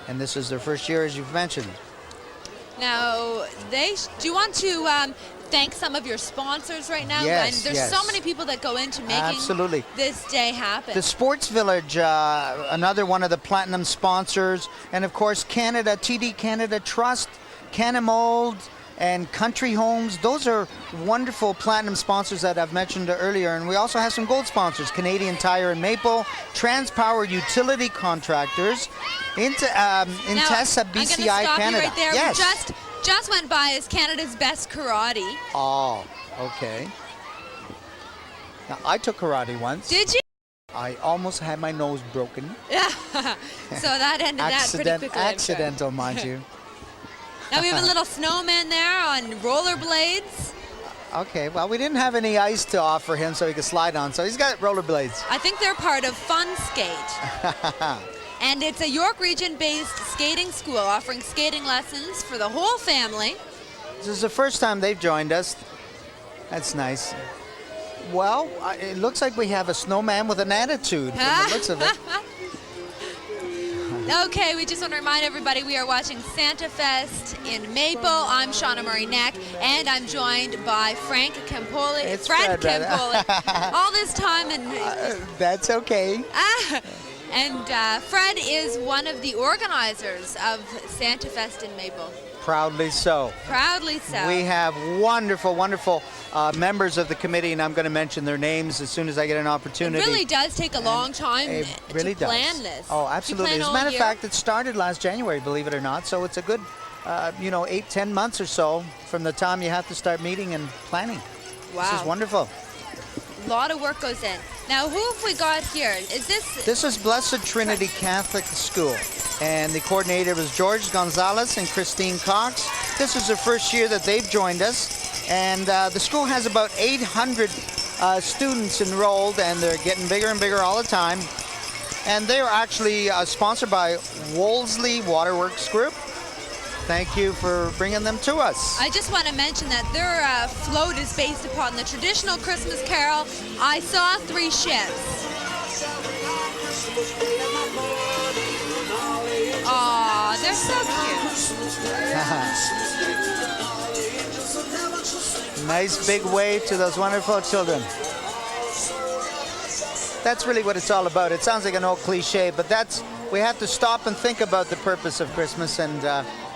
And this is their first year, as you've mentioned. Now, do you want to thank some of your sponsors right now? Yes, and there's so many people that go into making this day happen. The Sports Village, another one of the platinum sponsors, and of course Canada, TD Canada Trust, Canamold, and Country Homes. Those are wonderful platinum sponsors that I've mentioned earlier. And we also have some gold sponsors: Canadian Tire and Maple, Transpower Utility Contractors, Intesa BCI I'm stop Canada. You right there. Yes. We just went by as Canada's best karate. Oh, okay. Now, I took karate once. Did you? I almost had my nose broken. Yeah. So that ended that pretty quickly. Accidental, mind you. Now we have a little snowman there on rollerblades. Okay, well, we didn't have any ice to offer him so he could slide on, so he's got rollerblades. I think they're part of Fun Skate. And it's a York Region-based skating school offering skating lessons for the whole family. This is the first time they've joined us. That's nice. Well, it looks like we have a snowman with an attitude from the looks of it. Okay, we just want to remind everybody we are watching Santa Fest in Maple. I'm Shauna Murray-Neck, and I'm joined by Frank Campoli. It's Fred Fred, Campoli. All this time, and that's okay. And Fred is one of the organizers of Santa Fest in Maple. Proudly so. Proudly so. We have wonderful, wonderful members of the committee, and I'm going to mention their names as soon as I get an opportunity. It really does take a long time to plan this. Oh, absolutely. As a matter of fact, it started last January, believe it or not, so it's a good, 8-10 months or so from the time you have to start meeting and planning. Wow. This is wonderful. A lot of work goes in. Now, who have we got here? Is this? This is Blessed Trinity Catholic School, and the coordinator was George Gonzalez and Christine Cox. This is the first year that they've joined us, and the school has about 800 students enrolled, and they're getting bigger and bigger all the time. And they are actually sponsored by Wolseley Waterworks Group. Thank you for bringing them to us. I just want to mention that their float is based upon the traditional Christmas carol, I Saw Three Ships. Aw, they're so cute. Nice big wave to those wonderful children. That's really what it's all about. It sounds like an old cliche, but we have to stop and think about the purpose of Christmas and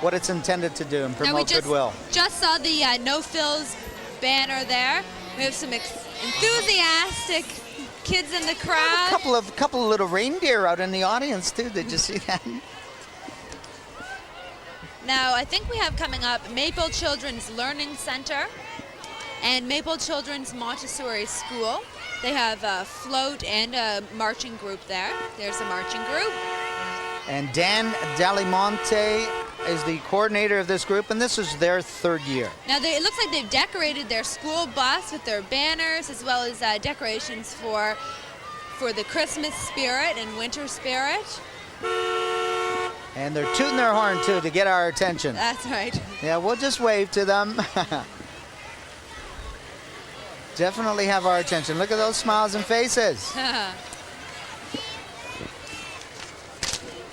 what it's intended to do and promote goodwill. Just saw the No Frills banner there. We have some enthusiastic kids in the crowd. A couple of little reindeer out in the audience too. Did you see that? Now, I think we have coming up Maple Children's Learning Center and Maple Children's Montessori School. They have a float and a marching group there. There's a marching group. And Dan Dalimonte is the coordinator of this group, and this is their third year. Now, it looks like they've decorated their school bus with their banners, as well as decorations for the Christmas spirit and winter spirit. And they're tooting their horn, too, to get our attention. That's right. Yeah, we'll just wave to them. Definitely have our attention. Look at those smiles and faces.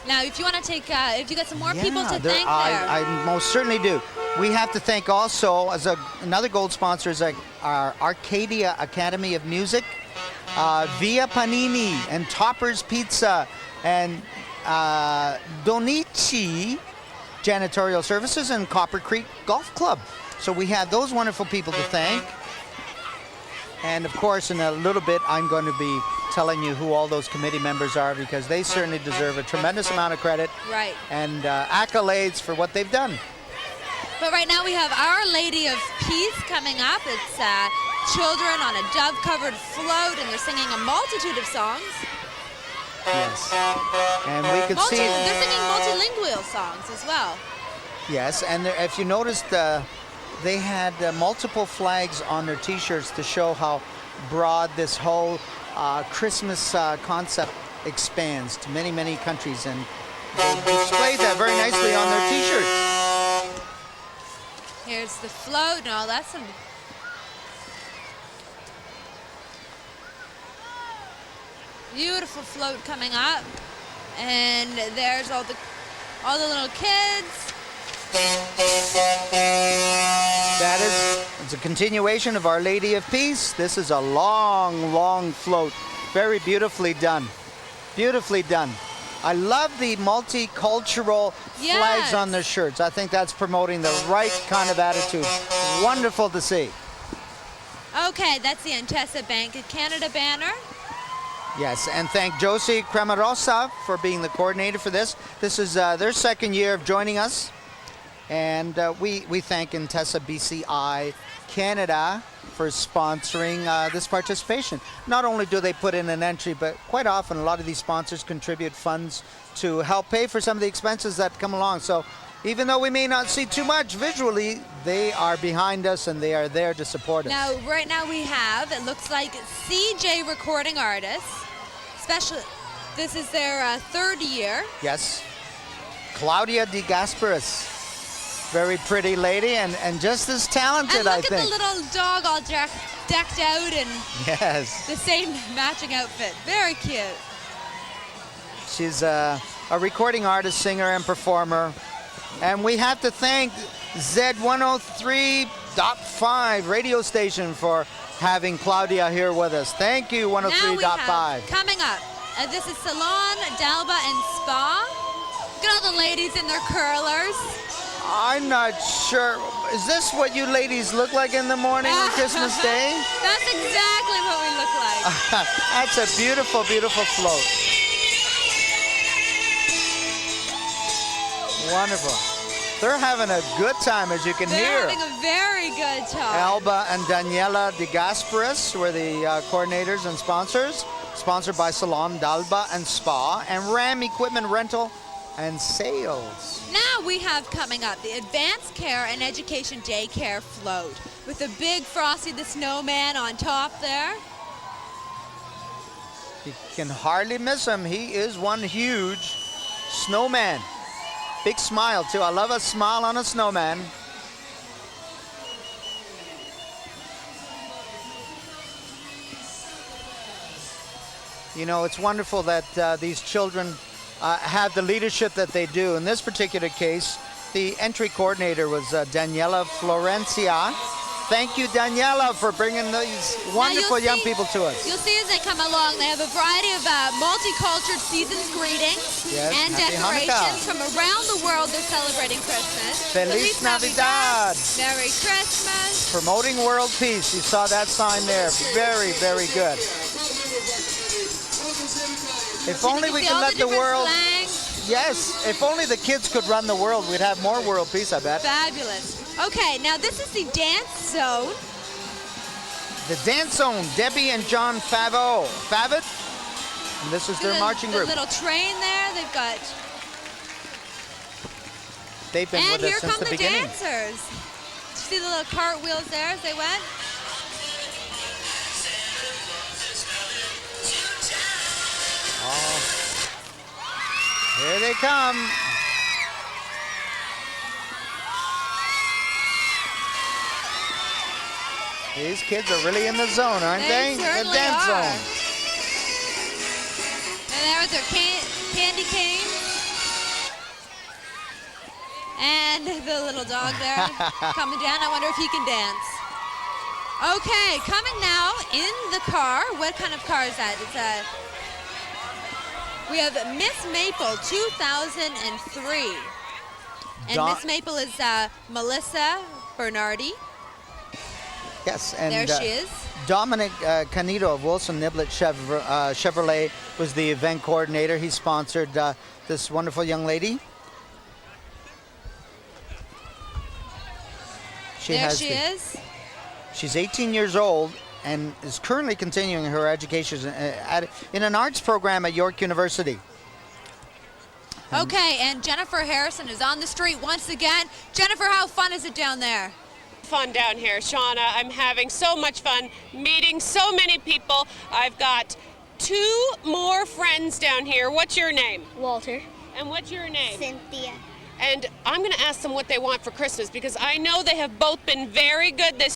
Now, if you want to take, if you got some more people to thank there. I most certainly do. We have to thank also, as another gold sponsor, is our Arcadia Academy of Music, Via Panini and Topper's Pizza, and Donichi Janitorial Services and Copper Creek Golf Club. So we have those wonderful people to thank. And of course, in a little bit, I'm going to be telling you who all those committee members are, because they certainly deserve a tremendous amount of credit and accolades for what they've done. But right now we have Our Lady of Peace coming up. It's children on a dove-covered float, and they're singing a multitude of songs. Yes. And we could see... They're singing multilingual songs as well. Yes, and if you noticed, they had multiple flags on their T-shirts to show how broad this whole Christmas concept expands to many, many countries, and they displayed that very nicely on their T-shirts. Here's the float. No, that's some... beautiful float coming up, and there's all all the little kids. That is, it's a continuation of Our Lady of Peace. This is a long, long float. Very beautifully done. Beautifully done. I love the multicultural flags on their shirts. I think that's promoting the right kind of attitude. Wonderful to see. Okay, that's the Antessa Bank of Canada banner. Yes, and thank Josie Cremarosa for being the coordinator for this. This is their second year of joining us. And we thank Antessa BCI Canada for sponsoring this participation. Not only do they put in an entry, but quite often a lot of these sponsors contribute funds to help pay for some of the expenses that come along. So even though we may not see too much visually, they are behind us and they are there to support us. Now, right now we have, it looks like CJ Recording Artists. This is their third year. Yes. Claudia De Gasperis. Very pretty lady and just as talented, I think. And look at the little dog all decked out in yes, the same matching outfit. Very cute. She's a recording artist, singer, and performer. And we have to thank Z103.5 radio station for having Claudia here with us. Thank you, 103.5. Coming up, this is Salon d'Alba and Spa. Look at all the ladies in their curlers. I'm not sure. Is this what you ladies look like in the morning on Christmas Day? That's exactly what we look like. That's a beautiful, beautiful float. Wonderful. They're having a good time, as you can hear. They're having a very good time. Alba and Daniela De Gasperis were the coordinators and sponsors. Sponsored by Salon d'Alba and Spa and Ram Equipment Rental and Sales. Now we have coming up the Advanced Care and Education Daycare Float with the big Frosty the Snowman on top there. You can hardly miss him. He is one huge snowman. Big smile too. I love a smile on a snowman. You know, it's wonderful that these children have the leadership that they do. In this particular case, the entry coordinator was Daniela Florencia. Thank you, Daniela, for bringing these wonderful young people to us. You'll see as they come along, they have a variety of multicultural season's greetings and decorations from around the world. They're celebrating Christmas. Feliz Navidad. Merry Christmas. Promoting world peace. You saw that sign there. Very, very good. If only we could let the world... Yes, if only the kids could run the world, we'd have more world peace, I bet. Fabulous. Okay, now this is the dance zone. The dance zone, Debbie and John Favitt. And this is their marching group. The little train there, they've got... They've been with us since the beginning. And here come the dancers. See the little cartwheels there as they went? Oh, here they come. These kids are really in the zone, aren't they? Certainly the dance are. zone. And there with their candy cane. And the little dog there coming down. I wonder if he can dance. Okay, coming now in the car. What kind of car is that? It's a... We have Miss Maple 2003. And Miss Maple is Melissa Bernardi. Yes, and there she is. Dominic Canito of Wilson Niblett Chevrolet was the event coordinator. He sponsored this wonderful young lady. There she is. She's 18 years old and is currently continuing her education in an arts program at York University. Okay, and Jennifer Harrison is on the street once again. Jennifer, how fun is it down there? Fun down here, Shauna. I'm having so much fun meeting so many people. I've got 2 more friends down here. What's your name? Walter. And what's your name? Cynthia. And I'm going to ask them what they want for Christmas because I know they have both been very good this